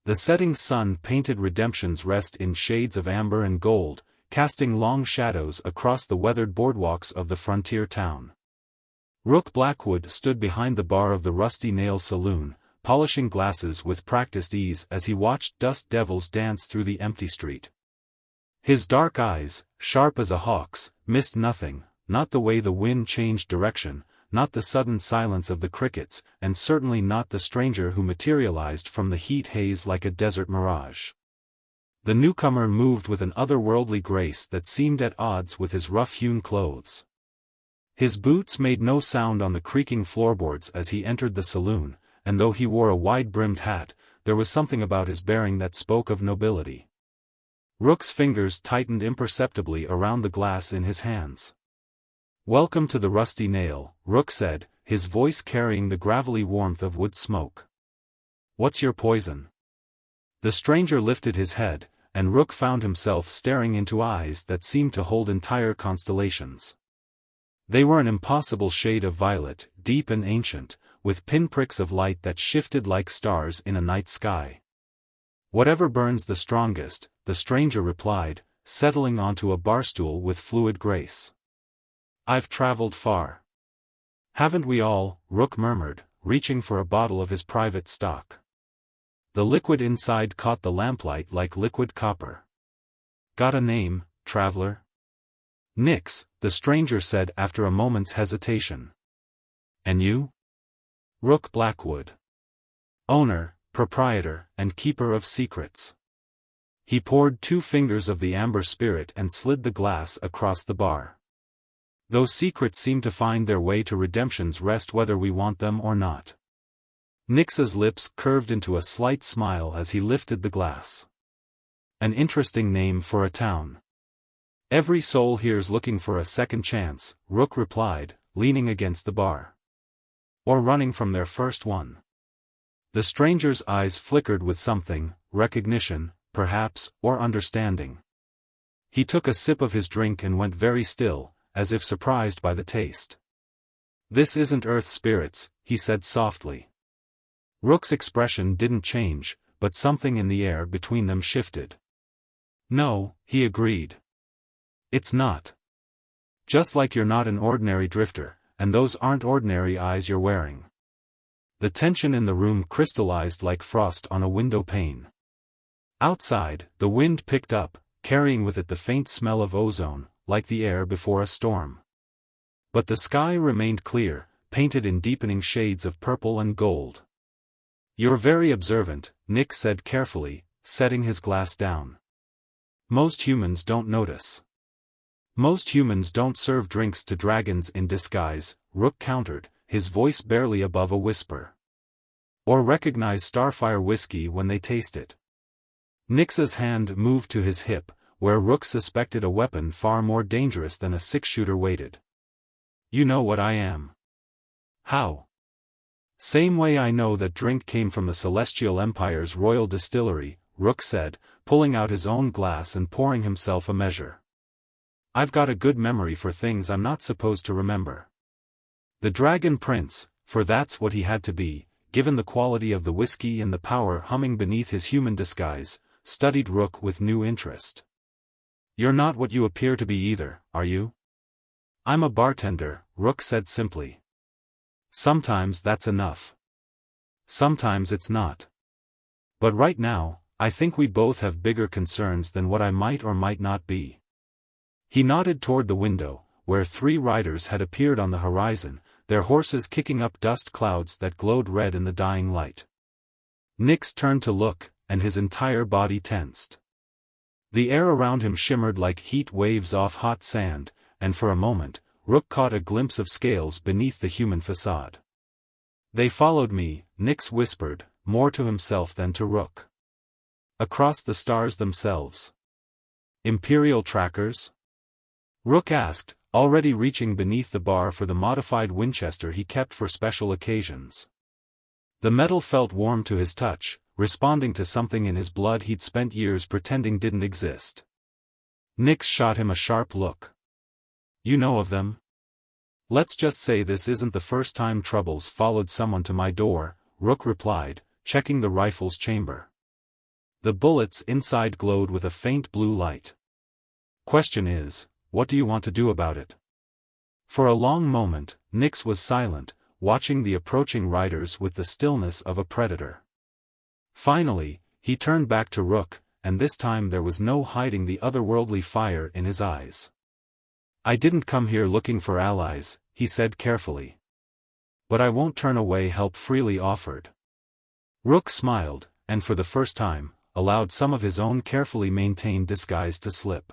The setting sun painted Redemption's Rest in shades of amber and gold, casting long shadows across the weathered boardwalks of the frontier town. Rook Blackwood stood behind the bar of the Rusty Nail Saloon, polishing glasses with practiced ease as he watched dust devils dance through the empty street. His dark eyes, sharp as a hawk's, missed nothing, not the way the wind changed direction, not the sudden silence of the crickets, and certainly not the stranger who materialized from the heat haze like a desert mirage. The newcomer moved with an otherworldly grace that seemed at odds with his rough-hewn clothes. His boots made no sound on the creaking floorboards as he entered the saloon, and though he wore a wide-brimmed hat, there was something about his bearing that spoke of nobility. Rook's fingers tightened imperceptibly around the glass in his hands. "Welcome to the Rusty Nail," Rook said, his voice carrying the gravelly warmth of wood smoke. "What's your poison?" The stranger lifted his head, and Rook found himself staring into eyes that seemed to hold entire constellations. They were an impossible shade of violet, deep and ancient, with pinpricks of light that shifted like stars in a night sky. "Whatever burns the strongest," the stranger replied, settling onto a barstool with fluid grace. "I've traveled far." "Haven't we all?" Rook murmured, reaching for a bottle of his private stock. The liquid inside caught the lamplight like liquid copper. "Got a name, traveler?" "Nix," the stranger said after a moment's hesitation. "And you?" "Rook Blackwood. Owner, proprietor, and keeper of secrets." He poured 2 fingers of the amber spirit and slid the glass across the bar. "Those secrets seem to find their way to Redemption's Rest whether we want them or not." Nix's lips curved into a slight smile as he lifted the glass. "An interesting name for a town. Every soul here's looking for a second chance," Rook replied, leaning against the bar. "Or running from their first one." The stranger's eyes flickered with something, recognition, perhaps, or understanding. He took a sip of his drink and went very still, as if surprised by the taste. "This isn't earth spirits," he said softly. Rook's expression didn't change, but something in the air between them shifted. "No," he agreed. "It's not. Just like you're not an ordinary drifter, and those aren't ordinary eyes you're wearing." The tension in the room crystallized like frost on a window pane. Outside, the wind picked up, carrying with it the faint smell of ozone, like the air before a storm. But the sky remained clear, painted in deepening shades of purple and gold. "You're very observant," Nick said carefully, setting his glass down. "Most humans don't notice." "Most humans don't serve drinks to dragons in disguise," Rook countered, his voice barely above a whisper. "Or recognize Starfire whiskey when they taste it." Nix's hand moved to his hip, where Rook suspected a weapon far more dangerous than a 6-shooter waited. "You know what I am." "How?" "Same way I know that drink came from the Celestial Empire's royal distillery," Rook said, pulling out his own glass and pouring himself a measure. "I've got a good memory for things I'm not supposed to remember." The Dragon Prince, for that's what he had to be, given the quality of the whiskey and the power humming beneath his human disguise, studied Rook with new interest. "You're not what you appear to be either, are you?" "I'm a bartender," Rook said simply. "Sometimes that's enough. Sometimes it's not. But right now, I think we both have bigger concerns than what I might or might not be." He nodded toward the window, where 3 riders had appeared on the horizon, their horses kicking up dust clouds that glowed red in the dying light. Nix turned to look, and his entire body tensed. The air around him shimmered like heat waves off hot sand, and for a moment, Rook caught a glimpse of scales beneath the human facade. "They followed me," Nix whispered, more to himself than to Rook. "Across the stars themselves." "Imperial trackers?" Rook asked, already reaching beneath the bar for the modified Winchester he kept for special occasions. The metal felt warm to his touch, responding to something in his blood he'd spent years pretending didn't exist. Nix shot him a sharp look. "You know of them?" "Let's just say this isn't the first time Troubles followed someone to my door," Rook replied, checking the rifle's chamber. The bullets inside glowed with a faint blue light. Question is, what do you want to do about it? For a long moment, Nix was silent, watching the approaching riders with the stillness of a predator. Finally, he turned back to Rook, and this time there was no hiding the otherworldly fire in his eyes. I didn't come here looking for allies, he said carefully. But I won't turn away help freely offered. Rook smiled, and for the first time, allowed some of his own carefully maintained disguise to slip.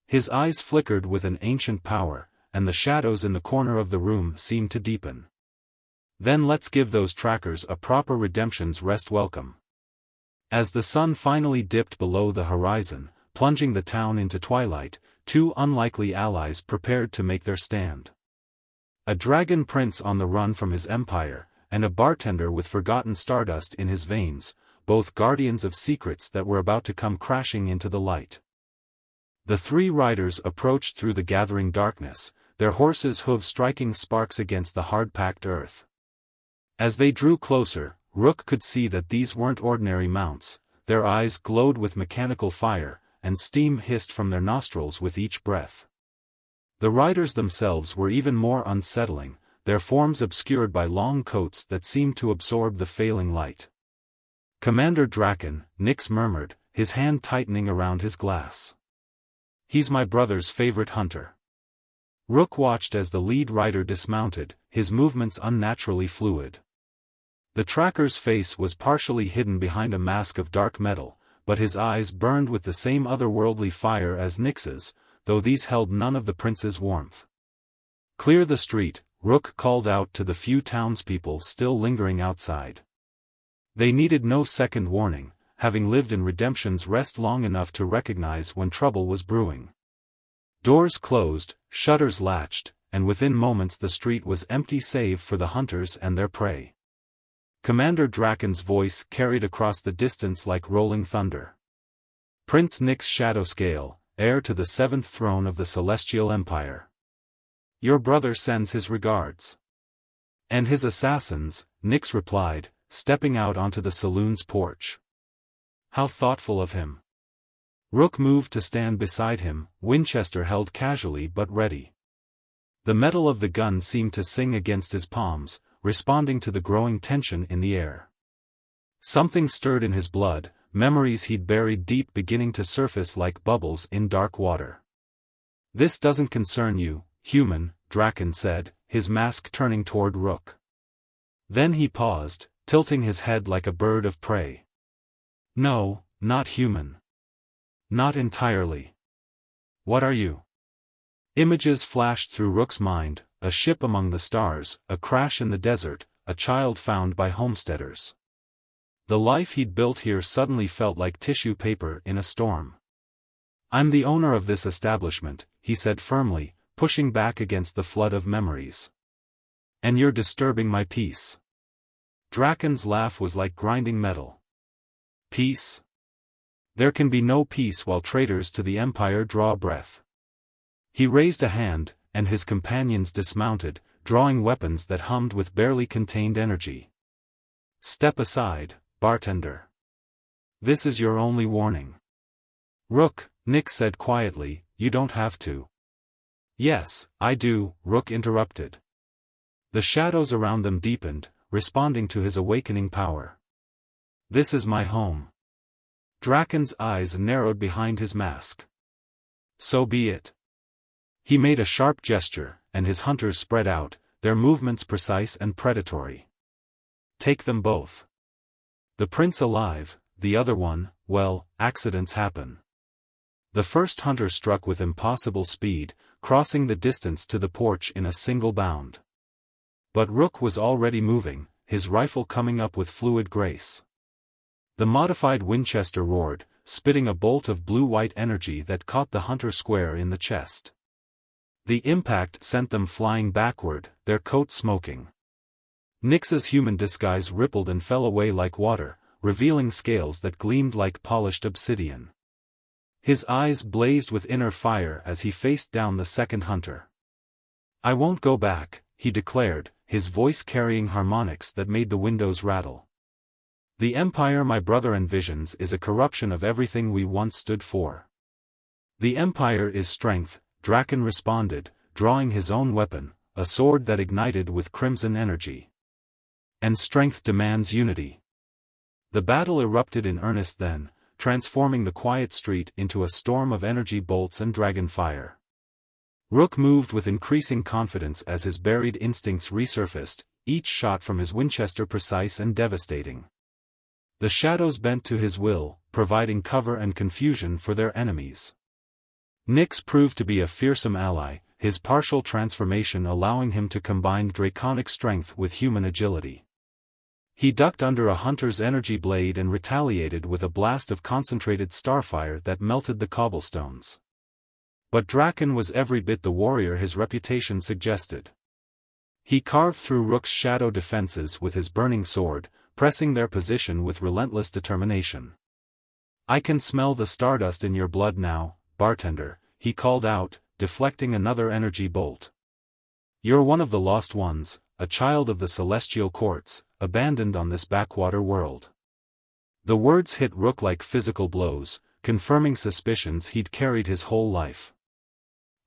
His eyes flickered with an ancient power, and the shadows in the corner of the room seemed to deepen. Then let's give those trackers a proper redemption's rest welcome. As the sun finally dipped below the horizon, plunging the town into twilight, two unlikely allies prepared to make their stand. A dragon prince on the run from his empire, and a bartender with forgotten stardust in his veins, both guardians of secrets that were about to come crashing into the light. The three riders approached through the gathering darkness, their horses' hooves striking sparks against the hard-packed earth. As they drew closer, Rook could see that these weren't ordinary mounts. Their eyes glowed with mechanical fire, and steam hissed from their nostrils with each breath. The riders themselves were even more unsettling, their forms obscured by long coats that seemed to absorb the failing light. Commander Draken, Nix murmured, his hand tightening around his glass. He's my brother's favorite hunter. Rook watched as the lead rider dismounted, his movements unnaturally fluid. The tracker's face was partially hidden behind a mask of dark metal, but his eyes burned with the same otherworldly fire as Nix's, though these held none of the prince's warmth. Clear the street, Rook called out to the few townspeople still lingering outside. They needed no second warning, having lived in Redemption's Rest long enough to recognize when trouble was brewing. Doors closed, shutters latched, and within moments the street was empty save for the hunters and their prey. Commander Draken's voice carried across the distance like rolling thunder. Prince Nix Shadowscale, heir to the seventh throne of the Celestial Empire. Your brother sends his regards. And his assassins, Nix replied, stepping out onto the saloon's porch. How thoughtful of him. Rook moved to stand beside him, Winchester held casually but ready. The metal of the gun seemed to sing against his palms, responding to the growing tension in the air. Something stirred in his blood, memories he'd buried deep beginning to surface like bubbles in dark water. This doesn't concern you, human, Draken said, his mask turning toward Rook. Then he paused, tilting his head like a bird of prey. No, not human. Not entirely. What are you? Images flashed through Rook's mind, a ship among the stars, a crash in the desert, a child found by homesteaders. The life he'd built here suddenly felt like tissue paper in a storm. I'm the owner of this establishment, he said firmly, pushing back against the flood of memories. And you're disturbing my peace. Draken's laugh was like grinding metal. Peace? There can be no peace while traitors to the Empire draw breath. He raised a hand, and his companions dismounted, drawing weapons that hummed with barely contained energy. Step aside, Bartender. This is your only warning. Rook, Nix said quietly, you don't have to. Yes, I do, Rook interrupted. The shadows around them deepened, responding to his awakening power. This is my home. Draken's eyes narrowed behind his mask. So be it. He made a sharp gesture, and his hunters spread out, their movements precise and predatory. Take them both. The prince alive, the other one, well, accidents happen. The first hunter struck with impossible speed, crossing the distance to the porch in a single bound. But Rook was already moving, his rifle coming up with fluid grace. The modified Winchester roared, spitting a bolt of blue-white energy that caught the hunter square in the chest. The impact sent them flying backward, their coat smoking. Nix's human disguise rippled and fell away like water, revealing scales that gleamed like polished obsidian. His eyes blazed with inner fire as he faced down the second hunter. I won't go back, he declared, his voice carrying harmonics that made the windows rattle. The empire my brother envisions is a corruption of everything we once stood for. The empire is strength, Draken responded, drawing his own weapon, a sword that ignited with crimson energy. And strength demands unity. The battle erupted in earnest then, transforming the quiet street into a storm of energy bolts and dragon fire. Rook moved with increasing confidence as his buried instincts resurfaced, each shot from his Winchester precise and devastating. The shadows bent to his will, providing cover and confusion for their enemies. Nyx proved to be a fearsome ally, his partial transformation allowing him to combine draconic strength with human agility. He ducked under a hunter's energy blade and retaliated with a blast of concentrated starfire that melted the cobblestones. But Draken was every bit the warrior his reputation suggested. He carved through Rook's shadow defenses with his burning sword, pressing their position with relentless determination. "I can smell the stardust in your blood now, Bartender," he called out, deflecting another energy bolt. "You're one of the lost ones, a child of the celestial courts, abandoned on this backwater world." The words hit Rook like physical blows, confirming suspicions he'd carried his whole life.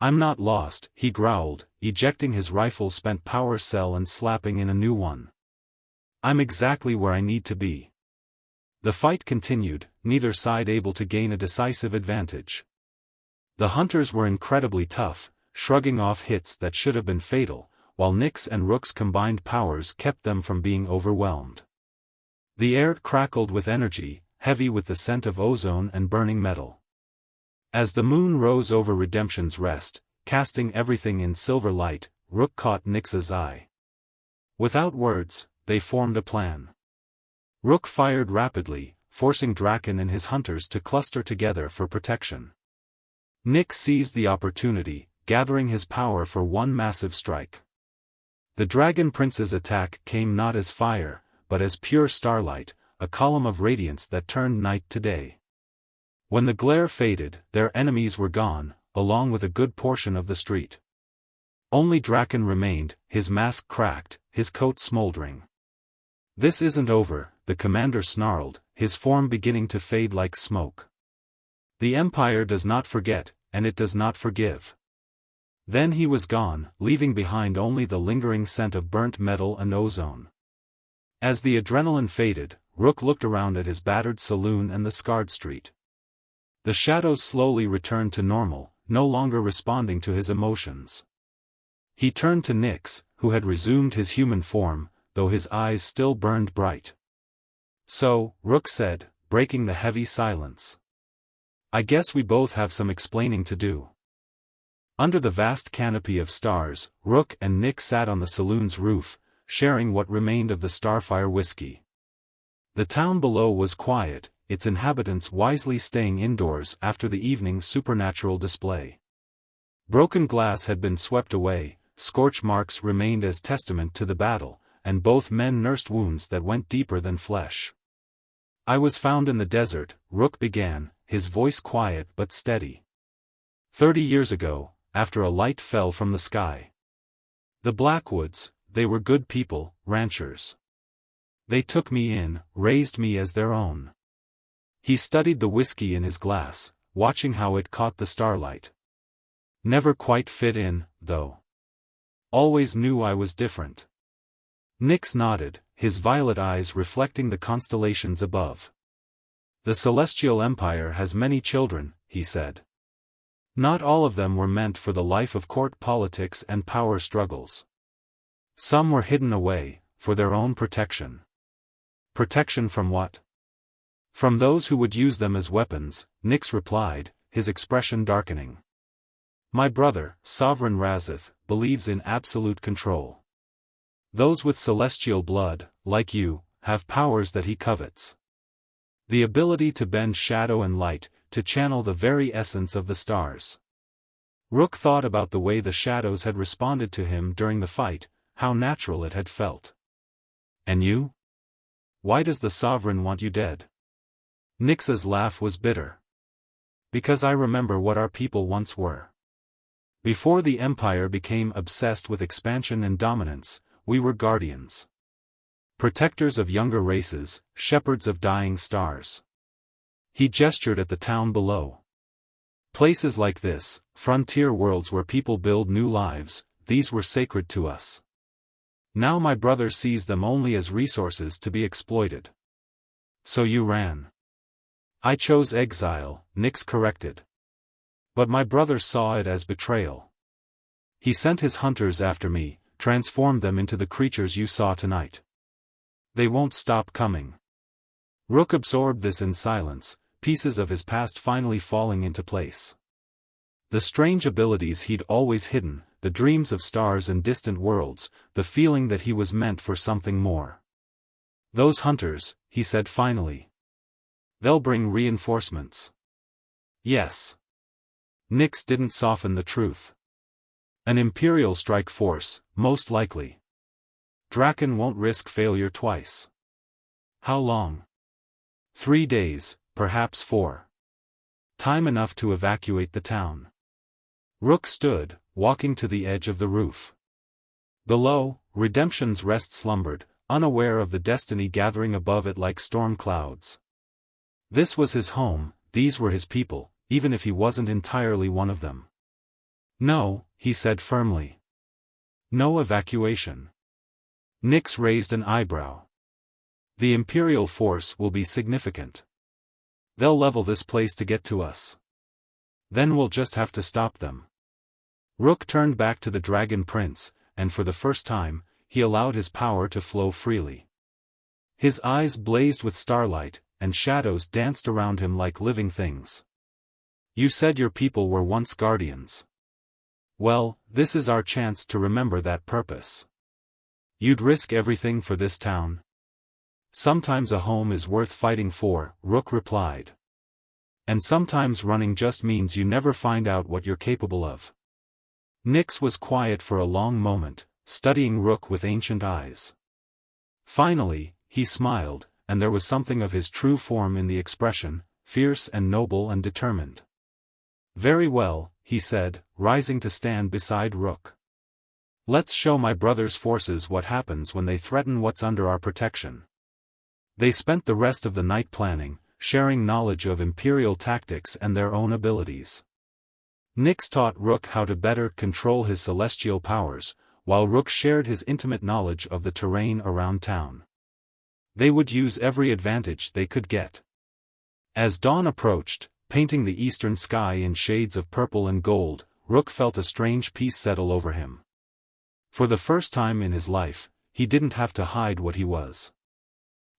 "I'm not lost," he growled, ejecting his rifle-spent power cell and slapping in a new one. "I'm exactly where I need to be." The fight continued, neither side able to gain a decisive advantage. The hunters were incredibly tough, shrugging off hits that should have been fatal, while Nyx and Rook's combined powers kept them from being overwhelmed. The air crackled with energy, heavy with the scent of ozone and burning metal. As the moon rose over Redemption's Rest, casting everything in silver light, Rook caught Nyx's eye. Without words, they formed a plan. Rook fired rapidly, forcing Draken and his hunters to cluster together for protection. Nyx seized the opportunity, gathering his power for one massive strike. The Dragon Prince's attack came not as fire, but as pure starlight, a column of radiance that turned night to day. When the glare faded, their enemies were gone, along with a good portion of the street. Only Draken remained, his mask cracked, his coat smoldering. "This isn't over," the commander snarled, his form beginning to fade like smoke. "The Empire does not forget, and it does not forgive." Then he was gone, leaving behind only the lingering scent of burnt metal and ozone. As the adrenaline faded, Rook looked around at his battered saloon and the scarred street. The shadows slowly returned to normal, no longer responding to his emotions. He turned to Nyx, who had resumed his human form, though his eyes still burned bright. "So," Rook said, breaking the heavy silence. "I guess we both have some explaining to do." Under the vast canopy of stars, Rook and Nyx sat on the saloon's roof, sharing what remained of the Starfire whiskey. The town below was quiet, its inhabitants wisely staying indoors after the evening's supernatural display. Broken glass had been swept away, scorch marks remained as testament to the battle, and both men nursed wounds that went deeper than flesh. "I was found in the desert," Rook began, his voice quiet but steady. 30 years ago, after a light fell from the sky. The Blackwoods, they were good people, ranchers. They took me in, raised me as their own." He studied the whiskey in his glass, watching how it caught the starlight. "Never quite fit in, though. Always knew I was different." Nyx nodded, his violet eyes reflecting the constellations above. "The Celestial Empire has many children," he said. "Not all of them were meant for the life of court politics and power struggles. Some were hidden away, for their own protection." "Protection from what?" "From those who would use them as weapons," Nyx replied, his expression darkening. "My brother, Sovereign Razeth, believes in absolute control. Those with celestial blood, like you, have powers that he covets. The ability to bend shadow and light, to channel the very essence of the stars." Rook thought about the way the shadows had responded to him during the fight, how natural it had felt. "And you? Why does the Sovereign want you dead?" Nyx's laugh was bitter. "Because I remember what our people once were. Before the Empire became obsessed with expansion and dominance, we were guardians. Protectors of younger races, shepherds of dying stars. He gestured at the town below. Places like this, frontier worlds where people build new lives, these were sacred to us. Now my brother sees them only as resources to be exploited. So you ran. I chose exile, Nix corrected. But my brother saw it as betrayal. He sent his hunters after me, transformed them into the creatures you saw tonight. They won't stop coming. Rook absorbed this in silence, pieces of his past finally falling into place. The strange abilities he'd always hidden, the dreams of stars and distant worlds, the feeling that he was meant for something more. Those hunters, he said finally. They'll bring reinforcements. Yes. Nix didn't soften the truth. An Imperial strike force, most likely. Draken won't risk failure twice. How long? 3 days, perhaps 4. Time enough to evacuate the town. Rook stood, walking to the edge of the roof. Below, Redemption's Rest slumbered, unaware of the destiny gathering above it like storm clouds. This was his home, these were his people, even if he wasn't entirely one of them. No, he said firmly. No evacuation. Nix raised an eyebrow. The Imperial force will be significant. They'll level this place to get to us. Then we'll just have to stop them. Rook turned back to the Dragon Prince, and for the first time, he allowed his power to flow freely. His eyes blazed with starlight, and shadows danced around him like living things. You said your people were once guardians. Well, this is our chance to remember that purpose. You'd risk everything for this town? Sometimes a home is worth fighting for, Rook replied. And sometimes running just means you never find out what you're capable of. Nix was quiet for a long moment, studying Rook with ancient eyes. Finally, he smiled, and there was something of his true form in the expression, fierce and noble and determined. Very well, he said, rising to stand beside Rook. Let's show my brother's forces what happens when they threaten what's under our protection. They spent the rest of the night planning, sharing knowledge of Imperial tactics and their own abilities. Nix taught Rook how to better control his celestial powers, while Rook shared his intimate knowledge of the terrain around town. They would use every advantage they could get. As dawn approached, painting the eastern sky in shades of purple and gold, Rook felt a strange peace settle over him. For the first time in his life, he didn't have to hide what he was.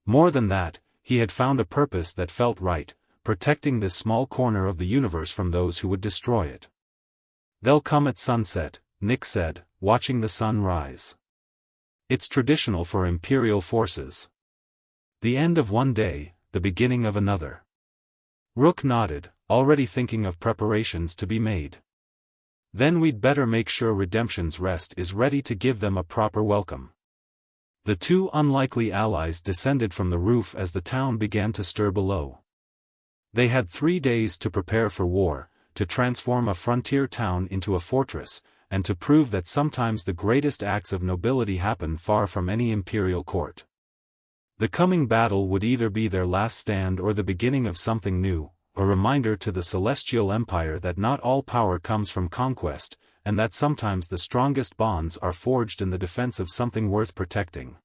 More than that, he had found a purpose that felt right, protecting this small corner of the universe from those who would destroy it. They'll come at sunset, Nix said, watching the sun rise. It's traditional for Imperial forces. The end of one day, the beginning of another. Rook nodded, already thinking of preparations to be made. Then we'd better make sure Redemption's Rest is ready to give them a proper welcome. The two unlikely allies descended from the roof as the town began to stir below. They had 3 days to prepare for war, to transform a frontier town into a fortress, and to prove that sometimes the greatest acts of nobility happen far from any imperial court. The coming battle would either be their last stand or the beginning of something new, a reminder to the Celestial Empire that not all power comes from conquest, and that sometimes the strongest bonds are forged in the defense of something worth protecting.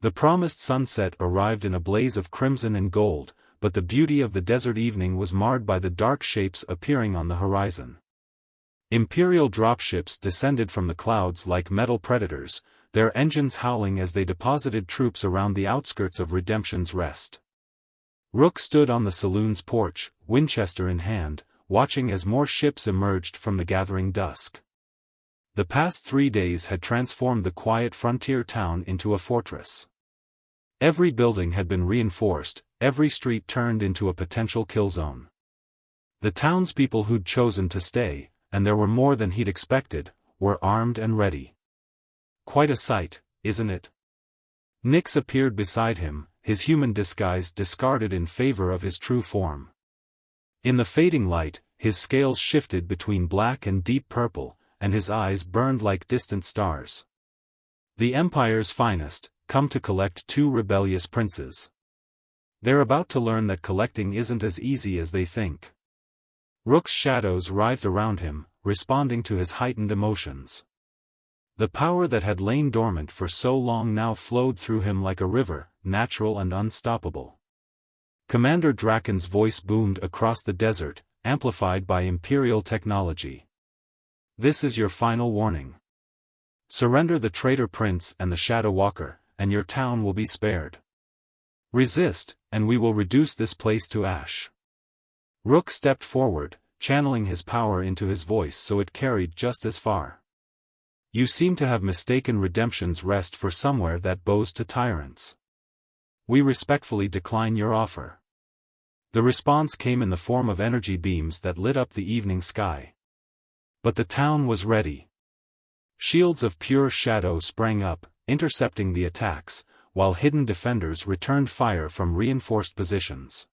The promised sunset arrived in a blaze of crimson and gold, but the beauty of the desert evening was marred by the dark shapes appearing on the horizon. Imperial dropships descended from the clouds like metal predators, their engines howling as they deposited troops around the outskirts of Redemption's Rest. Rook stood on the saloon's porch, Winchester in hand, watching as more ships emerged from the gathering dusk. The past 3 days had transformed the quiet frontier town into a fortress. Every building had been reinforced, every street turned into a potential kill zone. The townspeople who'd chosen to stay, and there were more than he'd expected, were armed and ready. Quite a sight, isn't it? Nix appeared beside him, his human disguise discarded in favor of his true form. In the fading light, his scales shifted between black and deep purple, and his eyes burned like distant stars. The Empire's finest, come to collect 2 rebellious princes. They're about to learn that collecting isn't as easy as they think. Rook's shadows writhed around him, responding to his heightened emotions. The power that had lain dormant for so long now flowed through him like a river, natural and unstoppable. Commander Draken's voice boomed across the desert, amplified by Imperial technology. This is your final warning. Surrender the traitor prince and the Shadow Walker, and your town will be spared. Resist, and we will reduce this place to ash. Rook stepped forward, channeling his power into his voice so it carried just as far. You seem to have mistaken Redemption's Rest for somewhere that bows to tyrants. We respectfully decline your offer. The response came in the form of energy beams that lit up the evening sky. But the town was ready. Shields of pure shadow sprang up, intercepting the attacks, while hidden defenders returned fire from reinforced positions.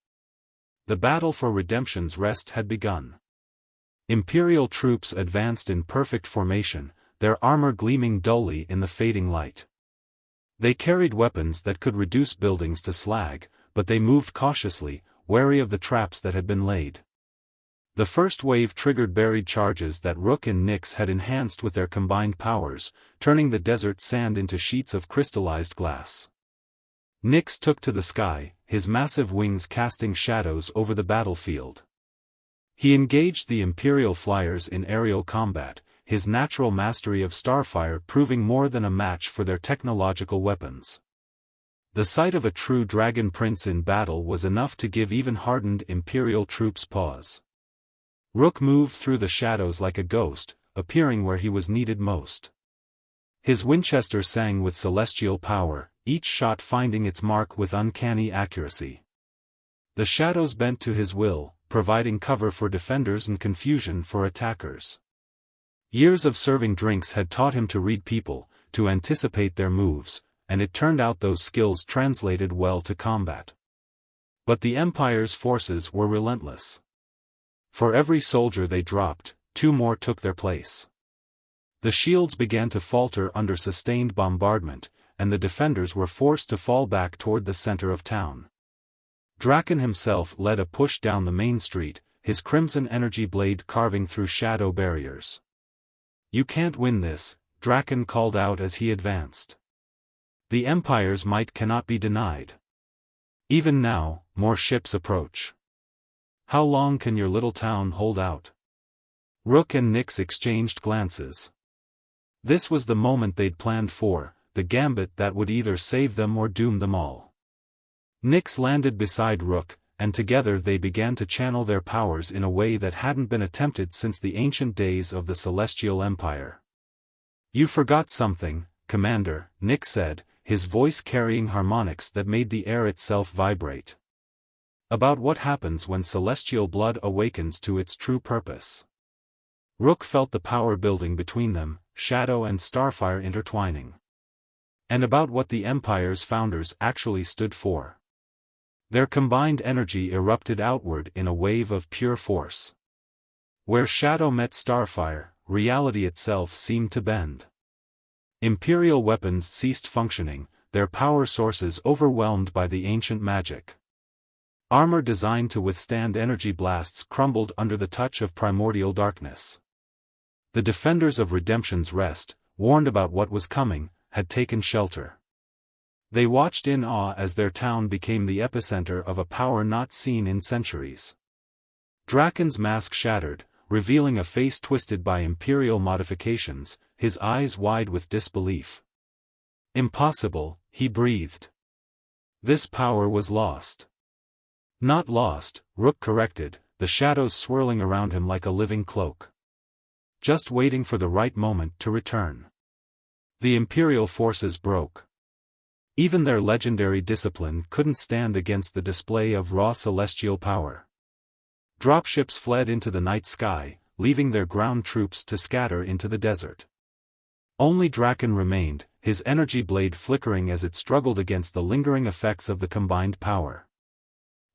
The battle for Redemption's Rest had begun. Imperial troops advanced in perfect formation, their armor gleaming dully in the fading light. They carried weapons that could reduce buildings to slag, but they moved cautiously, wary of the traps that had been laid. The first wave triggered buried charges that Rook and Nyx had enhanced with their combined powers, turning the desert sand into sheets of crystallized glass. Nyx took to the sky, his massive wings casting shadows over the battlefield. He engaged the Imperial flyers in aerial combat, his natural mastery of starfire proving more than a match for their technological weapons. The sight of a true dragon prince in battle was enough to give even hardened Imperial troops pause. Rook moved through the shadows like a ghost, appearing where he was needed most. His Winchester sang with celestial power, each shot finding its mark with uncanny accuracy. The shadows bent to his will, providing cover for defenders and confusion for attackers. Years of serving drinks had taught him to read people, to anticipate their moves, and it turned out those skills translated well to combat. But the Empire's forces were relentless. For every soldier they dropped, 2 more took their place. The shields began to falter under sustained bombardment, and the defenders were forced to fall back toward the center of town. Draken himself led a push down the main street, his crimson energy blade carving through shadow barriers. You can't win this, Draken called out as he advanced. The Empire's might cannot be denied. Even now, more ships approach. How long can your little town hold out? Rook and Nyx exchanged glances. This was the moment they'd planned for, the gambit that would either save them or doom them all. Nyx landed beside Rook, and together they began to channel their powers in a way that hadn't been attempted since the ancient days of the Celestial Empire. You forgot something, Commander, Nyx said, his voice carrying harmonics that made the air itself vibrate. About what happens when celestial blood awakens to its true purpose. Rook felt the power building between them, shadow and starfire intertwining. And about what the Empire's founders actually stood for. Their combined energy erupted outward in a wave of pure force. Where shadow met starfire, reality itself seemed to bend. Imperial weapons ceased functioning, their power sources overwhelmed by the ancient magic. Armor designed to withstand energy blasts crumbled under the touch of primordial darkness. The defenders of Redemption's Rest, warned about what was coming, had taken shelter. They watched in awe as their town became the epicenter of a power not seen in centuries. Draken's mask shattered, revealing a face twisted by Imperial modifications, his eyes wide with disbelief. Impossible, he breathed. This power was lost. Not lost, Rook corrected, the shadows swirling around him like a living cloak. Just waiting for the right moment to return. The Imperial forces broke. Even their legendary discipline couldn't stand against the display of raw celestial power. Dropships fled into the night sky, leaving their ground troops to scatter into the desert. Only Draken remained, his energy blade flickering as it struggled against the lingering effects of the combined power.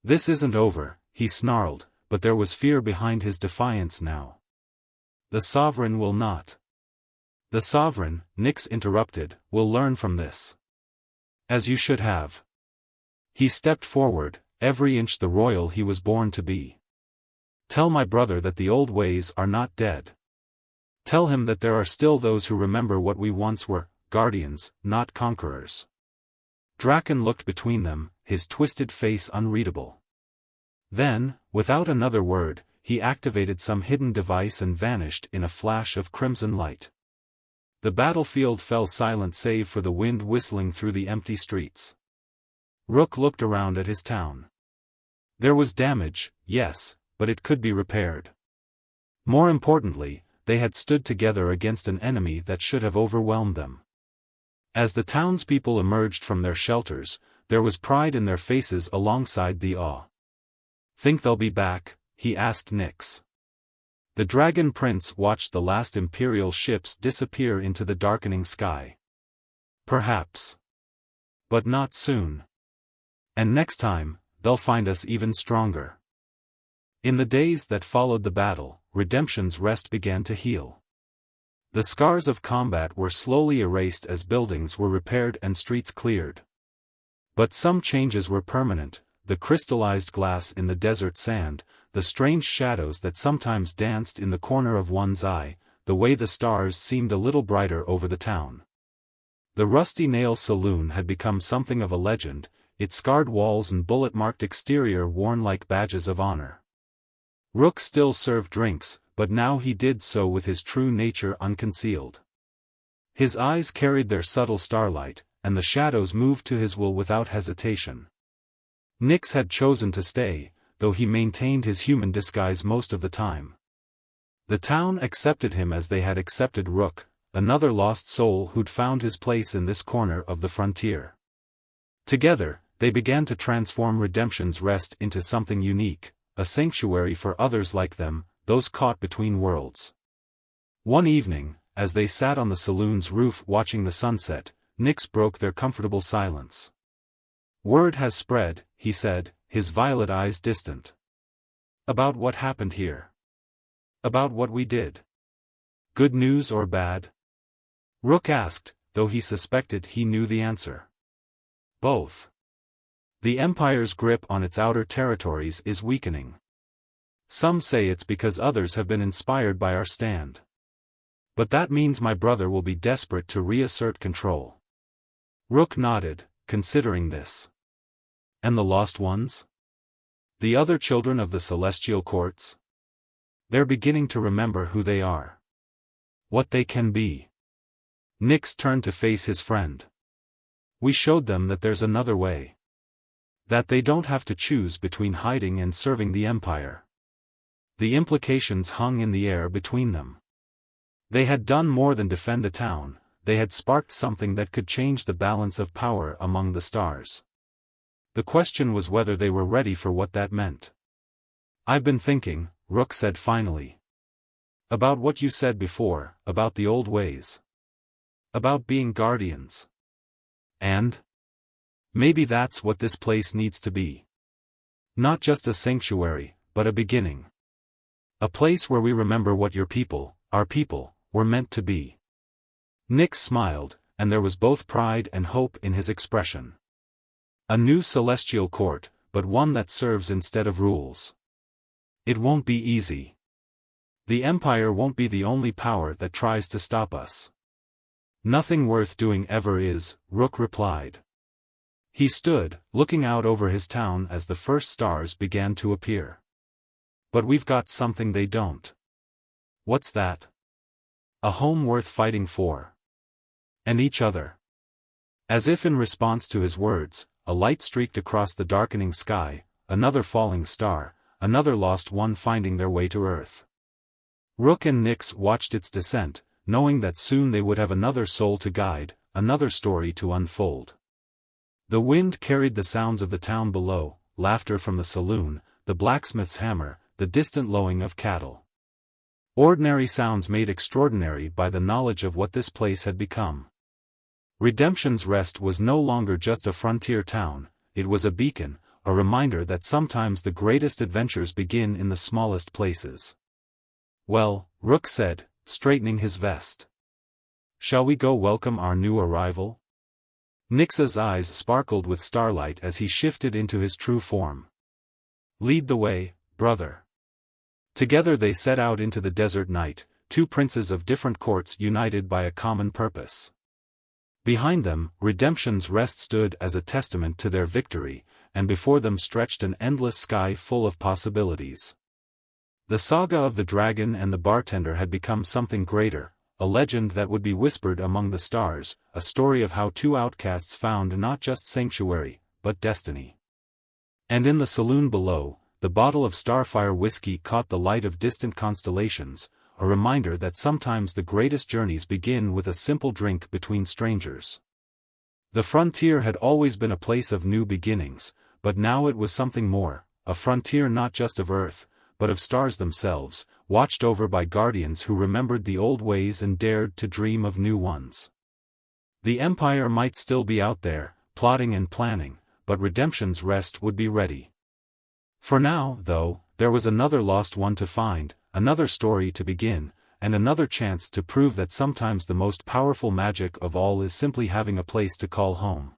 This isn't over, he snarled, but there was fear behind his defiance now. The Sovereign will not. The Sovereign, Nyx interrupted, will learn from this. As you should have. He stepped forward, every inch the royal he was born to be. Tell my brother that the old ways are not dead. Tell him that there are still those who remember what we once were, guardians, not conquerors. Draken looked between them, his twisted face unreadable. Then, without another word, he activated some hidden device and vanished in a flash of crimson light. The battlefield fell silent save for the wind whistling through the empty streets. Rook looked around at his town. There was damage, yes, but it could be repaired. More importantly, they had stood together against an enemy that should have overwhelmed them. As the townspeople emerged from their shelters, there was pride in their faces alongside the awe. Think they'll be back? He asked Nyx. The Dragon Prince watched the last Imperial ships disappear into the darkening sky. Perhaps. But not soon. And next time, they'll find us even stronger. In the days that followed the battle, Redemption's Rest began to heal. The scars of combat were slowly erased as buildings were repaired and streets cleared. But some changes were permanent: the crystallized glass in the desert sand, the strange shadows that sometimes danced in the corner of one's eye, the way the stars seemed a little brighter over the town. The Rusty Nail Saloon had become something of a legend, its scarred walls and bullet-marked exterior worn like badges of honor. Rook still served drinks, but now he did so with his true nature unconcealed. His eyes carried their subtle starlight, and the shadows moved to his will without hesitation. Nyx had chosen to stay, though he maintained his human disguise most of the time. The town accepted him as they had accepted Rook, another lost soul who'd found his place in this corner of the frontier. Together, they began to transform Redemption's Rest into something unique, a sanctuary for others like them, those caught between worlds. One evening, as they sat on the saloon's roof watching the sunset, Nyx broke their comfortable silence. Word has spread, he said, his violet eyes distant. About what happened here. About what we did. Good news or bad? Rook asked, though he suspected he knew the answer. Both. The Empire's grip on its outer territories is weakening. Some say it's because others have been inspired by our stand. But that means my brother will be desperate to reassert control. Rook nodded, considering this. And the lost ones? The other children of the celestial courts? They're beginning to remember who they are. What they can be. Nyx turned to face his friend. We showed them that there's another way. That they don't have to choose between hiding and serving the Empire. The implications hung in the air between them. They had done more than defend a town, they had sparked something that could change the balance of power among the stars. The question was whether they were ready for what that meant. I've been thinking, Rook said finally. About what you said before, about the old ways. About being guardians. And? Maybe that's what this place needs to be. Not just a sanctuary, but a beginning. A place where we remember what your people, our people, were meant to be. Nyx smiled, and there was both pride and hope in his expression. A new celestial court, but one that serves instead of rules. It won't be easy. The Empire won't be the only power that tries to stop us. Nothing worth doing ever is, Rook replied. He stood, looking out over his town as the first stars began to appear. But we've got something they don't. What's that? A home worth fighting for. And each other. As if in response to his words, a light streaked across the darkening sky, another falling star, another lost one finding their way to Earth. Rook and Nyx watched its descent, knowing that soon they would have another soul to guide, another story to unfold. The wind carried the sounds of the town below, laughter from the saloon, the blacksmith's hammer, the distant lowing of cattle. Ordinary sounds made extraordinary by the knowledge of what this place had become. Redemption's Rest was no longer just a frontier town, it was a beacon, a reminder that sometimes the greatest adventures begin in the smallest places. Well, Rook said, straightening his vest. Shall we go welcome our new arrival? Nix's eyes sparkled with starlight as he shifted into his true form. "Lead the way, brother." Together they set out into the desert night, two princes of different courts united by a common purpose. Behind them, Redemption's Rest stood as a testament to their victory, and before them stretched an endless sky full of possibilities. The saga of the dragon and the bartender had become something greater, a legend that would be whispered among the stars, a story of how two outcasts found not just sanctuary, but destiny. And in the saloon below, the bottle of Starfire whiskey caught the light of distant constellations, a reminder that sometimes the greatest journeys begin with a simple drink between strangers. The frontier had always been a place of new beginnings, but now it was something more, a frontier not just of Earth, but of stars themselves, watched over by guardians who remembered the old ways and dared to dream of new ones. The Empire might still be out there, plotting and planning, but Redemption's Rest would be ready. For now, though, there was another lost one to find, another story to begin, and another chance to prove that sometimes the most powerful magic of all is simply having a place to call home.